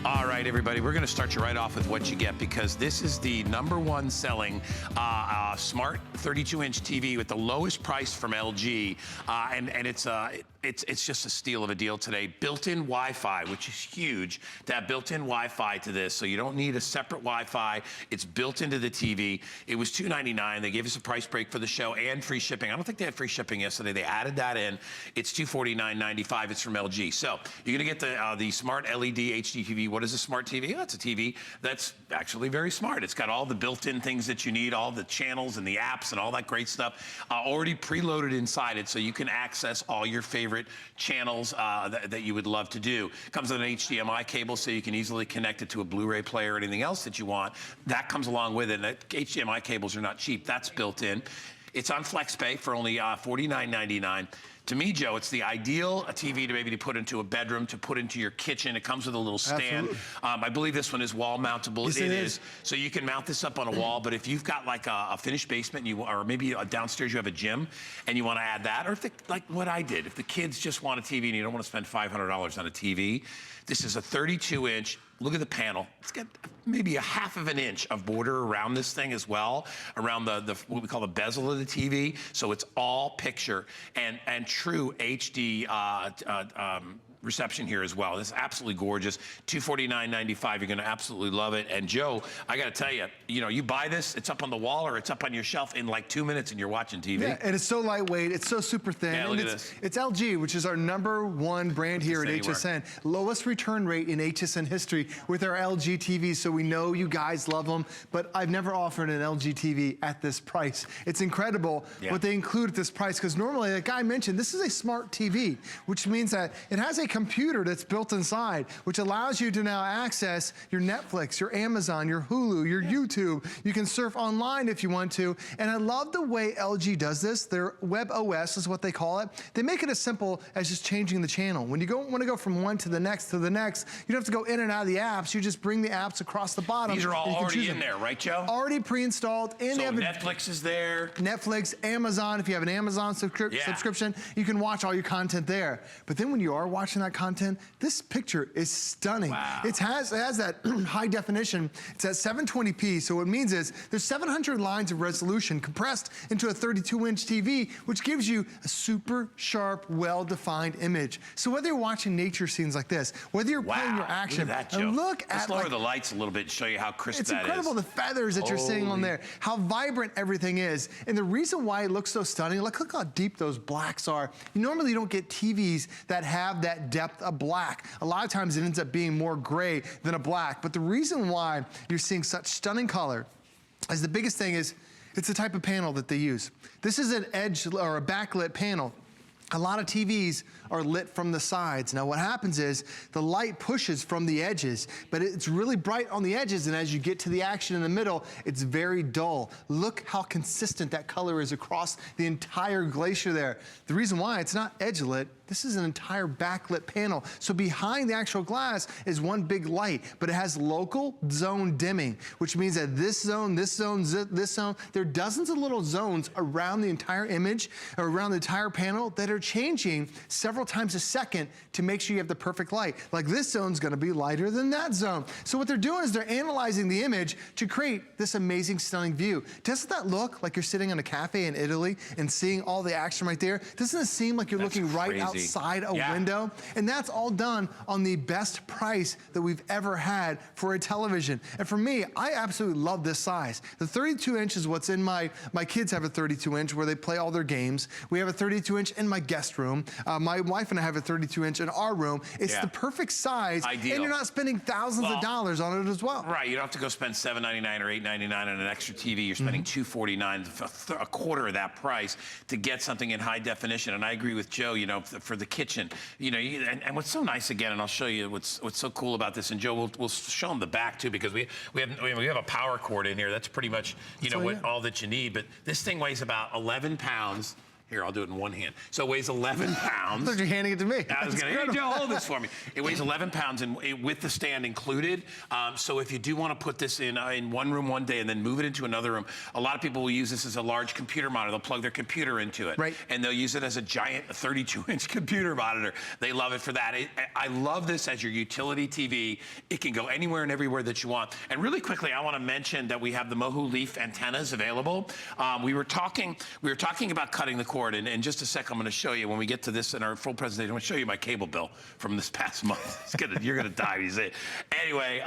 All right, everybody, we're going to start you right off with what you get, because this is the #1 selling smart 32-inch TV with the lowest price from LG, and it's just a steal of a deal today. Built-in Wi-Fi, which is huge to have built-in Wi-Fi to this, so you don't need a separate Wi-Fi. It's built into the TV. It was $299. They gave us a price break for the show and free shipping. I don't think they had free shipping yesterday. They added that in. It's $249.95. It's from LG. So you're going to get the smart LED HDTV. What is a smart TV? Oh, it's a TV that's actually very smart. It's got all the built-in things that you need, all the channels and the apps and all that great stuff already preloaded inside it, so you can access all your favorite channels that you would love to do. Comes with an HDMI cable, so you can easily connect it to a Blu-ray player or anything else that you want. That comes along with it. And HDMI cables are not cheap. That's built in. It's on FlexPay for only $49.99. To me, Joe, it's the ideal TV to maybe put into a bedroom, to put into your kitchen. It comes with a little stand. I believe this one is wall mountable. Yes, it is. So you can mount this up on a wall, but if you've got like a finished basement, or maybe downstairs you have a gym and you want to add that, or like what I did, if the kids just want a TV and you don't want to spend $500 on a TV, this is a 32-inch. Look at the panel. It's got maybe a half of an inch of border around this thing as well, around the what we call the bezel of the TV. So it's all picture and true HD reception here as well. This is absolutely gorgeous. $249.95. You're going to absolutely love it. And Joe, I got to tell you, you buy this, it's up on the wall or it's up on your shelf in like 2 minutes and you're watching TV. Yeah, and it's so lightweight. It's so super thin. Yeah, look at this. It's LG, which is our #1 brand here at HSN. Lowest return rate in HSN history with our LG TVs, so we know you guys love them, but I've never offered an LG TV at this price. It's incredible what they include at this price, because normally, like I mentioned, this is a smart TV, which means that it has a computer that's built inside, which allows you to now access your Netflix, your Amazon, your Hulu, your YouTube. You can surf online if you want to. And I love the way LG does this. Their webOS is what they call it. They make it as simple as just changing the channel. When you want to go from one to the next, you don't have to go in and out of the apps. You just bring the apps across the bottom. These are all already in there, right, Joe? Already pre-installed. And so Netflix is there. Netflix, Amazon. If you have an Amazon subscription, you can watch all your content there. But then when you are watching that content, this picture is stunning. Wow. It has that high definition. It's at 720p, so what it means is there's 700 lines of resolution compressed into a 32-inch TV, which gives you a super sharp, well-defined image. So whether you're watching nature scenes like this, whether you're playing your action, look at that, Joe. and look at Let's lower the lights a little bit and show you how crisp that is. It's incredible, the feathers that you're seeing on there, how vibrant everything is. And the reason why it looks so stunning, look how deep those blacks are. Normally you don't get TVs that have that depth of black. A lot of times it ends up being more gray than a black. But the reason why you're seeing such stunning color is the biggest thing is it's the type of panel that they use. This is an edge or a backlit panel. A lot of TVs are lit from the sides. Now what happens is the light pushes from the edges, but it's really bright on the edges, and as you get to the action in the middle, it's very dull. Look how consistent that color is across the entire glacier there. The reason why it's not edge lit, this is an entire backlit panel. So behind the actual glass is one big light, but it has local zone dimming, which means that this zone, this zone, this zone, there are dozens of little zones around the entire image, or around the entire panel, that are changing several times a second to make sure you have the perfect light. Like this zone's gonna be lighter than that zone. So what they're doing is they're analyzing the image to create this amazing, stunning view. Doesn't that look like you're sitting in a cafe in Italy and seeing all the action right there? Doesn't it seem like you're looking right outside a window? And that's all done on the best price that we've ever had for a television. And for me, I absolutely love this size. The 32-inch is what's in my kids have a 32-inch where they play all their games. We have a 32-inch in my guest room. My wife and I have a 32-inch in our room. It's the perfect size. Ideal. And you're not spending thousands of dollars on it as well. Right, you don't have to go spend $7.99 or $8.99 on an extra TV. You're spending $249, a quarter of that price, to get something in high definition. And I agree with Joe, for the kitchen. And what's so nice, again, and I'll show you what's so cool about this, and Joe, we'll show them the back too, because we have a power cord in here. That's pretty much, all that you need. But this thing weighs about 11 pounds. Here, I'll do it in one hand. So it weighs 11 pounds. I thought you were handing it to me. I was going to, hey, Joe, hold this for me. It weighs 11 pounds and with the stand included. So if you do want to put this in one room one day and then move it into another room, a lot of people will use this as a large computer monitor. They'll plug their computer into it. Right. And they'll use it as a giant 32-inch computer monitor. They love it for that. I love this as your utility TV. It can go anywhere and everywhere that you want. And really quickly, I want to mention that we have the Mohu Leaf antennas available. We were talking about cutting the cord, and in just a sec, I'm going to show you when we get to this in our full presentation. I'm going to show you my cable bill from this past month. You're going to die. You see. Anyway,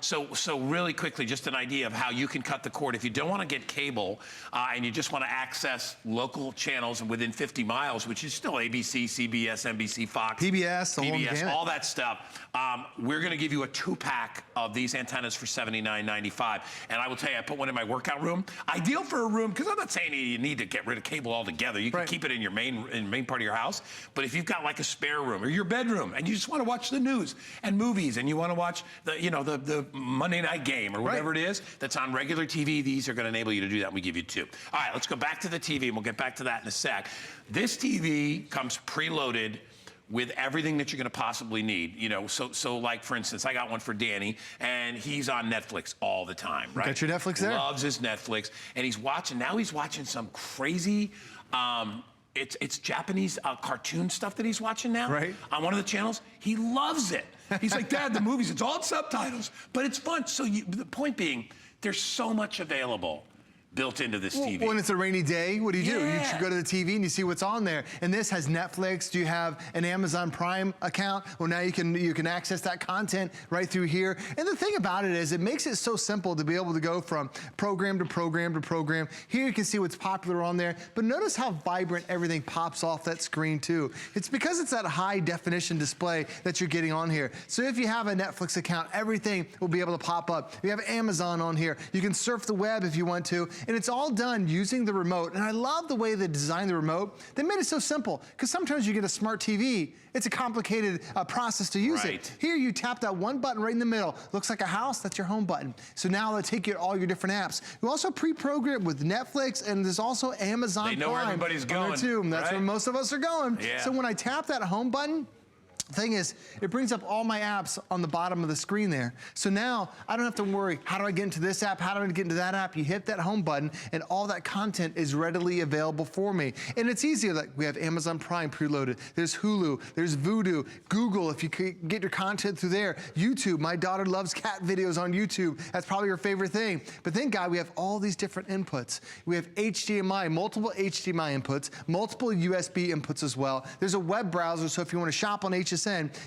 so really quickly, just an idea of how you can cut the cord if you don't want to get cable and you just want to access local channels within 50 miles, which is still ABC, CBS, NBC, Fox, PBS, all that stuff. We're going to give you a 2-pack of these antennas for $79.95. And I will tell you, I put one in my workout room. Ideal for a room, because I'm not saying you need to get rid of cable altogether. You can keep it in your main part of your house. But if you've got like a spare room or your bedroom and you just want to watch the news and movies and you want to watch the Monday night game or whatever it is that's on regular TV, these are going to enable you to do that. We give you 2. All right, let's go back to the TV and we'll get back to that in a sec. This TV comes preloaded with everything that you're going to possibly need, so like for instance, I got one for Danny, and he's on Netflix all the time, right? Got your Netflix there? Loves his Netflix, and he's watching some crazy, it's Japanese cartoon stuff that he's watching now. Right. On one of the channels. He loves it. He's like, Dad, the movies, it's all subtitles, but it's fun. So the point being, there's so much available built into this TV. When it's a rainy day, what do? You go to the TV and you see what's on there. And this has Netflix. Do you have an Amazon Prime account? Well, now you can access that content right through here. And the thing about it is, it makes it so simple to be able to go from program to program to program. Here you can see what's popular on there. But notice how vibrant everything pops off that screen too. It's because it's that high definition display that you're getting on here. So if you have a Netflix account, everything will be able to pop up. You have Amazon on here. You can surf the web if you want to. And it's all done using the remote. And I love the way they designed the remote. They made it so simple, because sometimes you get a smart TV, it's a complicated process to use it. Here you tap that one button right in the middle. Looks like a house, that's your home button. So now they'll take you to all your different apps. You also pre-program with Netflix, and there's also Amazon Prime. They know where everybody's going. Too. That's where most of us are going. Yeah. So when I tap that home button, the thing is, it brings up all my apps on the bottom of the screen there. So now I don't have to worry, how do I get into this app? How do I get into that app? You hit that home button and all that content is readily available for me. And it's easier, like we have Amazon Prime preloaded. There's Hulu, there's Vudu, Google, if you could get your content through there. YouTube, my daughter loves cat videos on YouTube. That's probably her favorite thing. But thank God we have all these different inputs. We have HDMI, multiple HDMI inputs, multiple USB inputs as well. There's a web browser, so if you want to shop on HSN,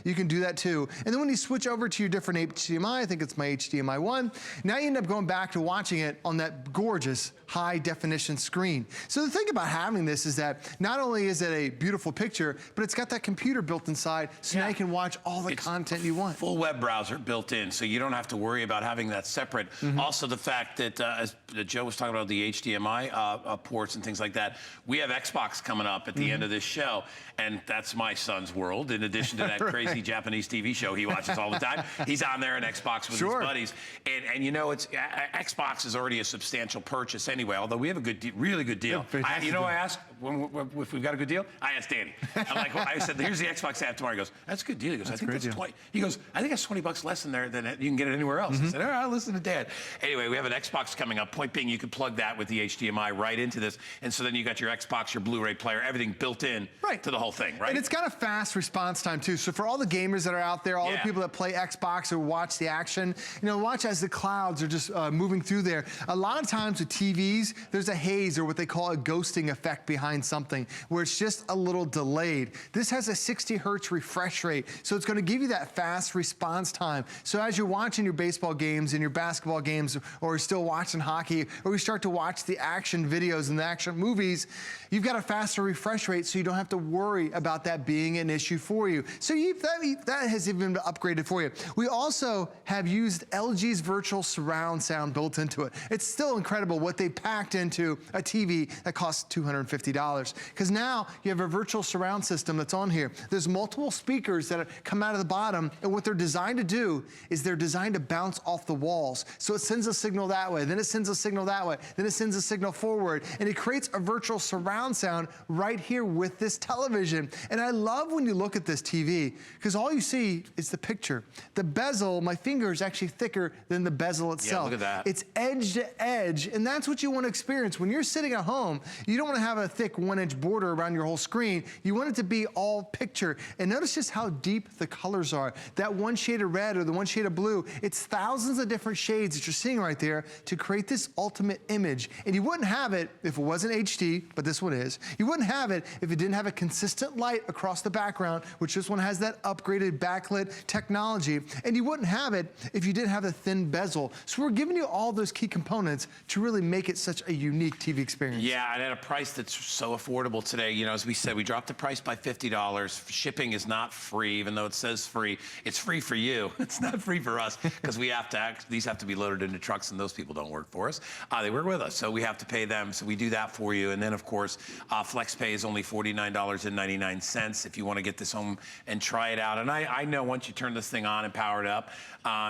you can do that too. And then when you switch over to your different HDMI, I think it's my HDMI 1, now you end up going back to watching it on that gorgeous high definition screen. So the thing about having this is that not only is it a beautiful picture, but it's got that computer built inside, so now you can watch all the content you want. Full web browser built in, so you don't have to worry about having that separate. Also the fact that, as Joe was talking about the HDMI ports and things like that, we have Xbox coming up at the end of this show, and that's my son's world, in addition to that crazy Japanese TV show he watches all the time. He's on there in Xbox with his buddies. And it's Xbox is already a substantial purchase anyway, although we have a really good deal. I asked, if we've got a good deal, I asked Danny. I'm like, I said, here's the Xbox I have tomorrow. He goes, that's a good deal. He goes, I think that's 20. He goes, I think that's $20 less than there than you can get it anywhere else. I said, all right, I'll listen to Dad. Anyway, we have an Xbox coming up. Point being, you can plug that with the HDMI right into this. And so then you got your Xbox, your Blu-ray player, everything built in to the whole thing, right? And it's got a fast response time too. So for all the gamers that are out there, all the people that play Xbox or watch the action, watch as the clouds are just moving through there. A lot of times with TVs, there's a haze or what they call a ghosting effect behind something, where it's just a little delayed. This has a 60 hertz refresh rate, so it's going to give you that fast response time. So as you're watching your baseball games and your basketball games, or still watching hockey, or you start to watch the action videos and the action movies, you've got a faster refresh rate, so you don't have to worry about that being an issue for you. So that has even been upgraded for you. We also have used LG's virtual surround sound built into it. It's still incredible what they packed into a TV that costs $250. Because now you have a virtual surround system that's on here. There's multiple speakers that come out of the bottom, and what they're designed to do is they're designed to bounce off the walls. So it sends a signal that way, then it sends a signal that way, then it sends a signal forward, and it creates a virtual surround sound right here with this television. And I love when you look at this TV, because all you see is the picture. The bezel, my finger is actually thicker than the bezel itself. Yeah, look at that. It's edge to edge, and that's what you want to experience. When you're sitting at home, you don't want to have a thick 1-inch border around your whole screen. You want it to be all picture. And notice just how deep the colors are. That one shade of red or the one shade of blue, it's thousands of different shades that you're seeing right there to create this ultimate image. And you wouldn't have it if it wasn't HD, but this one is. You wouldn't have it if it didn't have a consistent light across the background, which this one has that upgraded backlit technology. And you wouldn't have it if you didn't have a thin bezel. So we're giving you all those key components to really make it such a unique TV experience. Yeah, and at a price that's so affordable today. You know, as we said, we dropped the price by $50. Shipping is not free, even though it says free. It's free for you. It's not free for us, because we have to these have to be loaded into trucks, and those people don't work for us. They work with us, so we have to pay them. So we do that for you. And then, of course, FlexPay is only $49.99 if you want to get this home and try it out. And I know once you turn this thing on and power it up,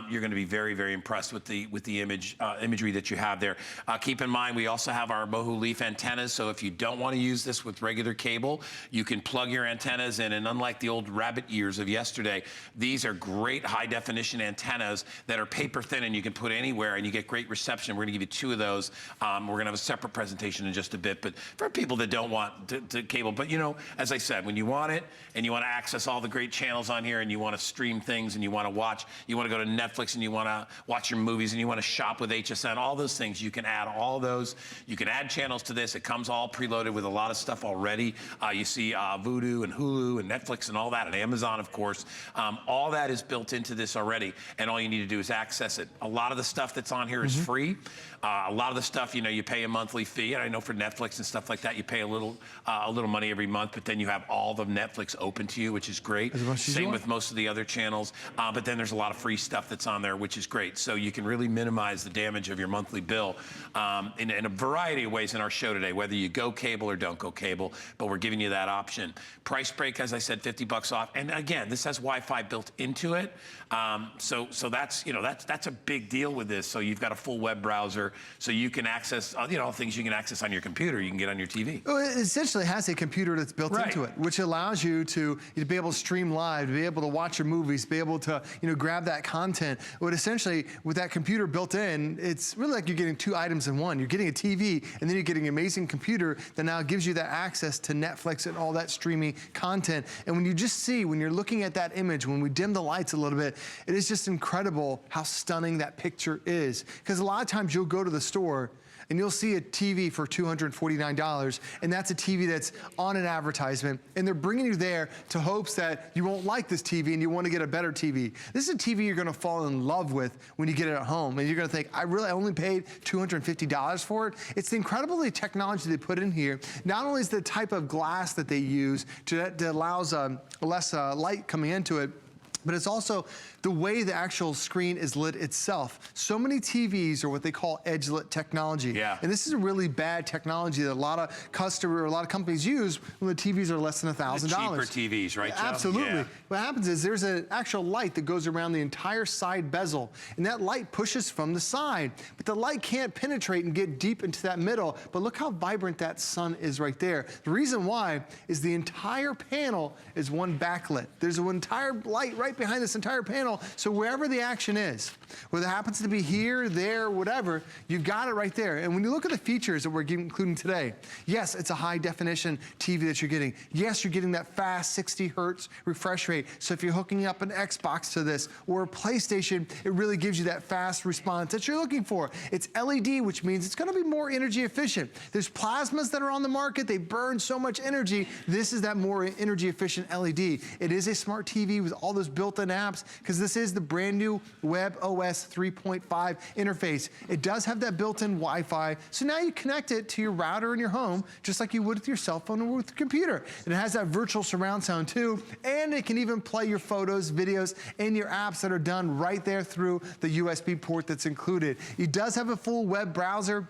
you're going to be very, very impressed with the imagery that you have there. Keep in mind, we also have our Bohu Leaf antennas. So if you don't want to use this with regular cable, you can plug your antennas in. And unlike the old rabbit ears of yesterday, these are great high definition antennas that are paper thin and you can put anywhere and you get great reception. We're going to give you 2 of those. We're going to have a separate presentation in just a bit. But for people that don't want to cable, but you know, as I said, when you want it and you want to access all the great channels on here and you want to stream things and you want to watch, you want to go to Netflix and you want to watch your movies and you want to shop with HSN, all those things, you can add all those. You can add channels to this. It comes all preloaded with a lot of stuff already. You see Vudu and Hulu and Netflix and all that, and Amazon, of course. All that is built into this already, and all you need to do is access it. A lot of the stuff that's on here is free. A lot of the stuff, you know, you pay a monthly fee, and I know for Netflix and stuff like that, you pay a little money every month, but then you have all the Netflix open to you, which is great. Same with most of the other channels, but then there's a lot of free stuff that's on there, which is great. So you can really minimize the damage of your monthly bill in a variety of ways in our show today, whether you go cable or don't go cable, but we're giving you that option. Price break, as I said, $50 off. And again, this has Wi-Fi built into it. So that's, you know, that's a big deal with this. So you've got a full web browser, so you can access, you know, things you can access on your computer, you can get on your TV. Well, it essentially has a computer that's built into it, which allows you to be able to stream live, to be able to watch your movies, be able to, you know, grab that content. But essentially, with that computer built in, it's really like you're getting 2 items in one. You're getting a TV, and then you're getting an amazing computer that now gives you that access to Netflix and all that streaming content. And when you just see, when you're looking at that image, when we dim the lights a little bit, it is just incredible how stunning that picture is. Because a lot of times you'll go to the store and you'll see a TV for $249, and that's a TV that's on an advertisement, and they're bringing you there to hopes that you won't like this TV and you want to get a better TV. This is a TV you're going to fall in love with when you get it at home, and you're going to think, I only paid $250 for it. It's the incredible technology they put in here. Not only is the type of glass that they use that allows less light coming into it, but it's also the way the actual screen is lit itself. So many TVs are what they call edge lit technology. Yeah. And this is a really bad technology that a lot of companies use when the TVs are less than $1,000. Cheaper TVs, right, Joe? Absolutely. Yeah. What happens is there's an actual light that goes around the entire side bezel, and that light pushes from the side, but the light can't penetrate and get deep into that middle. But look how vibrant that sun is right there. The reason why is the entire panel is one backlit. There's an entire light right behind this entire panel, so wherever the action is, whether it happens to be here, there, whatever, you've got it right there. And when you look at the features that we're including today, yes, it's a high definition TV that you're getting. Yes, you're getting that fast 60 hertz refresh rate. So if you're hooking up an Xbox to this or a PlayStation, it really gives you that fast response that you're looking for. It's LED, which means it's gonna be more energy efficient. There's plasmas that are on the market. They burn so much energy. This is that more energy efficient LED. It is a smart TV with all those built built-in apps because this is the brand new webOS 3.5 interface. It does have that built-in Wi-Fi, so now you connect it to your router in your home just like you would with your cell phone or with your computer. And it has that virtual surround sound too, and it can even play your photos, videos, and your apps that are done right there through the USB port that's included. It does have a full web browser.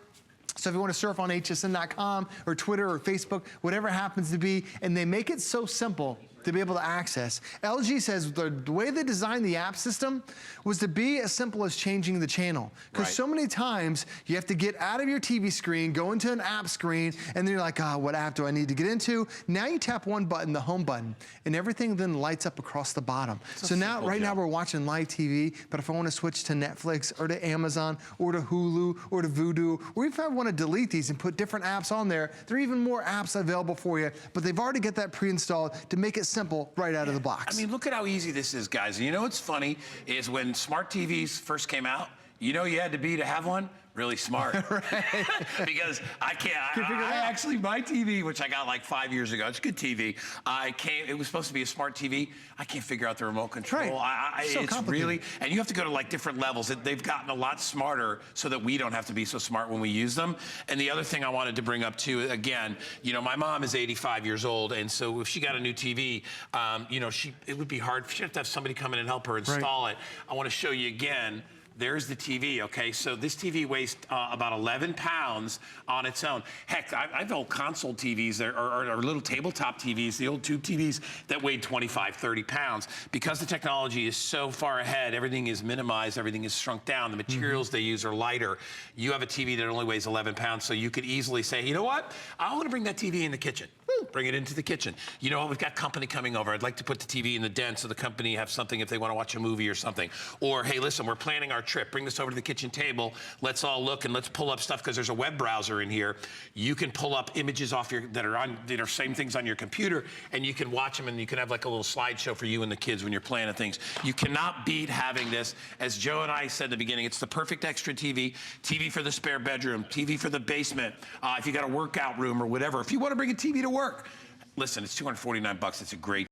So if you want to surf on hsn.com or Twitter or Facebook, whatever it happens to be, and they make it so simple to be able to access. LG says the way they designed the app system was to be as simple as changing the channel. Because so many times you have to get out of your TV screen, go into an app screen, and then you're like, oh, what app do I need to get into? Now you tap one button, the home button, and everything then lights up across the bottom. So now, right now we're watching live TV, but if I want to switch to Netflix or to Amazon or to Hulu or to Vudu, or if I want to delete these and put different apps on there, there are even more apps available for you, but they've already got that pre-installed to make it simple right out of the box. I mean, look at how easy this is, guys. You know what's funny is when smart TVs first came out, you know you had to be to have one? Really smart. Because I actually, my TV, which I got like 5 years ago, it's a good TV, it was supposed to be a smart TV. I can't figure out the remote control. It's really, and you have to go to like different levels. They've gotten a lot smarter so that we don't have to be so smart when we use them. And the other thing I wanted to bring up too, again, you know, my mom is 85 years old, and so if she got a new TV, you know, it would be hard. She'd have to have somebody come in and help her install it. I want to show you again. There's the TV, okay? So this TV weighs about 11 pounds on its own. Heck, I've old console TVs or little tabletop TVs, the old tube TVs that weighed 25, 30 pounds. Because the technology is so far ahead, everything is minimized, everything is shrunk down, the materials they use are lighter. You have a TV that only weighs 11 pounds, so you could easily say, you know what? I want to bring that TV in the kitchen. Bring it into the kitchen. You know, we've got company coming over. I'd like to put the TV in the den so the company have something if they want to watch a movie or something. Or, hey, listen, we're planning our trip. Bring this over to the kitchen table. Let's all look and let's pull up stuff because there's a web browser in here. You can pull up images off that are same things on your computer, and you can watch them, and you can have like a little slideshow for you and the kids when you're planning things. You cannot beat having this. As Joe and I said in the beginning, it's the perfect extra TV. TV for the spare bedroom, TV for the basement. If you got a workout room or whatever. If you want to bring a TV to work, listen, it's $249. It's a great